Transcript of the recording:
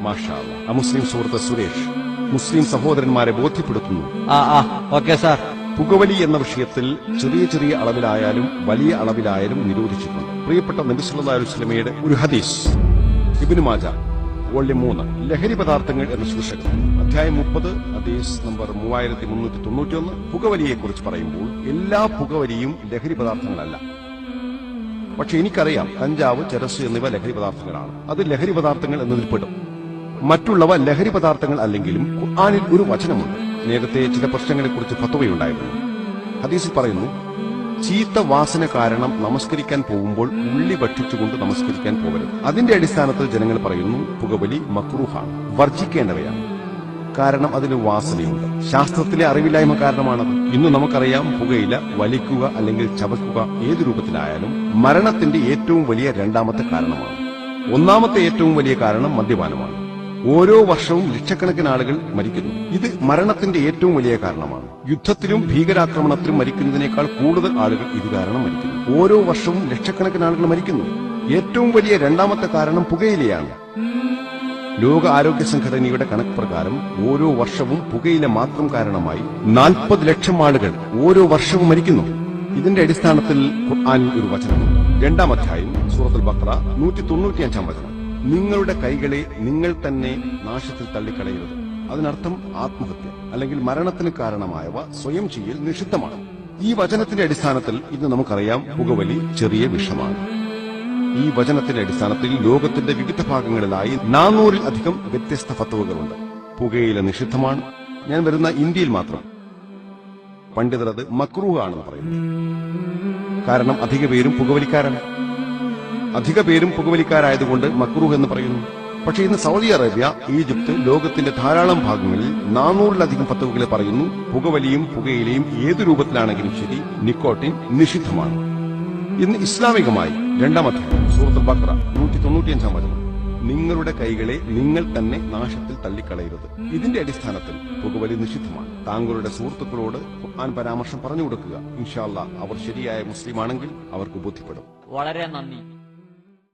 മാഷാ അല്ലാഹ്. അമുസ്ലിം സുഹൃത്ത് സുരേഷ് മുസ്ലിം സഹോദരന്മാരെ ബോധ്യപ്പെടുത്തുന്നു. Okay sir. പുകവലി എന്ന വിഷയത്തിൽ ചെറിയ ചെറിയ അളവിലായാലും വലിയ അളവിലായാലും നിരോധിച്ചിട്ടുണ്ട്. പ്രിയപ്പെട്ട നബി സല്ലല്ലാഹു അലൈഹി വസല്ലമയുടെ ഒരു ഹദീസ്, ഇബ്നു മാജ വോള്യം 3, ലഹരി പദാർത്ഥങ്ങൾ എന്ന ശീർഷകം, അധ്യായം 30, ഹദീസ് നമ്പർ 3391. പുകവലിയെക്കുറിച്ച് പറയുമ്പോൾ എല്ലാ പുകവലിയും ലഹരി പദാർത്ഥങ്ങളല്ല. പക്ഷെ എനിക്കറിയാം കഞ്ചാവ്, ചരസ് എന്നിവ ലഹരി പദാർത്ഥങ്ങളാണ്. അത് ലഹരി പദാർത്ഥങ്ങൾ എന്നതിൽപ്പെടും. മറ്റുള്ളവ ലഹരി പദാർത്ഥങ്ങൾ അല്ലെങ്കിലും ഖുർആനിൽ ഒരു വചനമുണ്ട്. നേരത്തെ ചില പ്രശ്നങ്ങളെക്കുറിച്ച് ഫത്വയുണ്ടായിരുന്നു. ഹദീസിൽ പറയുന്നു, ചീത്ത വാസന കാരണം നമസ്കരിക്കാൻ പോകുമ്പോൾ ഉള്ളി ഭക്ഷിച്ചുകൊണ്ട് നമസ്കരിക്കാൻ പോകരുത്. അതിന്റെ അടിസ്ഥാനത്തിൽ ജനങ്ങൾ പറയുന്നു പുകവലി മക്രൂഹാണ്, വർജിക്കേണ്ടവയാണ്. കാരണം അതിന് വാസനയുണ്ട്. ശാസ്ത്രത്തിലെ അറിവില്ലായ്മ കാരണമാണത്. ഇന്ന് നമുക്കറിയാം പുകയില വലിക്കുക അല്ലെങ്കിൽ ചവയ്ക്കുക ഏതു രൂപത്തിലായാലും മരണത്തിന്റെ ഏറ്റവും വലിയ രണ്ടാമത്തെ കാരണമാണ്. ഒന്നാമത്തെ ഏറ്റവും വലിയ കാരണം മദ്യപാനമാണ്. ഓരോ വർഷവും ലക്ഷക്കണക്കിന് ആളുകൾ മരിക്കുന്നു. ഇത് മരണത്തിന്റെ ഏറ്റവും വലിയ കാരണമാണ്. യുദ്ധത്തിലും ഭീകരാക്രമണത്തിലും മരിക്കുന്നതിനേക്കാൾ കൂടുതൽ ആളുകൾ ഇത് കാരണം മരിക്കുന്നു. ഓരോ വർഷവും ലക്ഷക്കണക്കിന് ആളുകൾ മരിക്കുന്നു. ഏറ്റവും വലിയ രണ്ടാമത്തെ കാരണം പുകയിലയാണ്. ലോക ആരോഗ്യ സംഘടനയുടെ കണക്ക് പ്രകാരം ഓരോ വർഷവും പുകയില മാത്രം കാരണമായി 40 ലക്ഷം ആളുകൾ ഓരോ വർഷവും മരിക്കുന്നു. ഇതിന്റെ അടിസ്ഥാനത്തിൽ ഖുർആനിൽ ഒരു വചനമുണ്ട്. 2-ാം അധ്യായം സൂറത്തുൽ ബഖറ 195-ാം വചനം, നിങ്ങളുടെ കൈകളെ നിങ്ങൾ തന്നെ നാശത്തിൽ തള്ളിക്കളയരുത്. അതിനർത്ഥം ആത്മഹത്യ അല്ലെങ്കിൽ മരണത്തിന് കാരണമായവ സ്വയം ചെയ്യൽ നിഷിദ്ധമാണ്. ഈ വചനത്തിന്റെ അടിസ്ഥാനത്തിൽ ഇന്ന് നമുക്കറിയാം പുകവലി ചെറിയ വിഷമാണ്. ഈ വചനത്തിന്റെ അടിസ്ഥാനത്തിൽ ലോകത്തിന്റെ വിവിധ ഭാഗങ്ങളിലായി 400-ൽ-അധികം വ്യത്യസ്ത ഫത്വകളുണ്ട്. പുകയില നിഷിദ്ധമാണ്. ഞാൻ വരുന്ന ഇന്ത്യയിൽ മാത്രം പണ്ഡിതർ അത് മക്രൂഹ് ആണെന്ന് പറയുന്നു. കാരണം അധിക പേരും പുകവലിക്കാരായതുകൊണ്ട് മക്രൂഹ് എന്ന് പറയുന്നു. പക്ഷേ ഇന്ന് സൗദി അറേബ്യ, ഈജിപ്ത്, ലോകത്തിന്റെ ധാരാളം ഭാഗങ്ങളിൽ 400-ലധികം ഫത്വകൾ പറയുന്നു പുകവലിയും പുകയിലയും ഏതു രൂപത്തിലാണെങ്കിലും ശരി നിക്കോട്ടിൻ നിഷിദ്ധമാണ്. ഇന്ന് ഇസ്ലാമികമായി 2-ാം അധ്യായം സൂറത്തുൽ ബഖറ 195-ാം വചനം, നിങ്ങളുടെ കൈകളെ നിങ്ങൾ തന്നെ നാശത്തിൽ തള്ളിക്കളയരുത്. ഇതിന്റെ അടിസ്ഥാനത്തിൽ പുകവലി നിഷിദ്ധമാണ്. താങ്കളുടെ സുഹൃത്തുക്കളോട് ഖുർആൻ പരാമർശം പറഞ്ഞു കൊടുക്കുക. ഇൻഷാ അല്ലാഹ് അവർ ശരിയായ മുസ്ലിമാണെങ്കിൽ അവർക്ക് ബോധ്യപ്പെടും. വളരെ നന്ദി.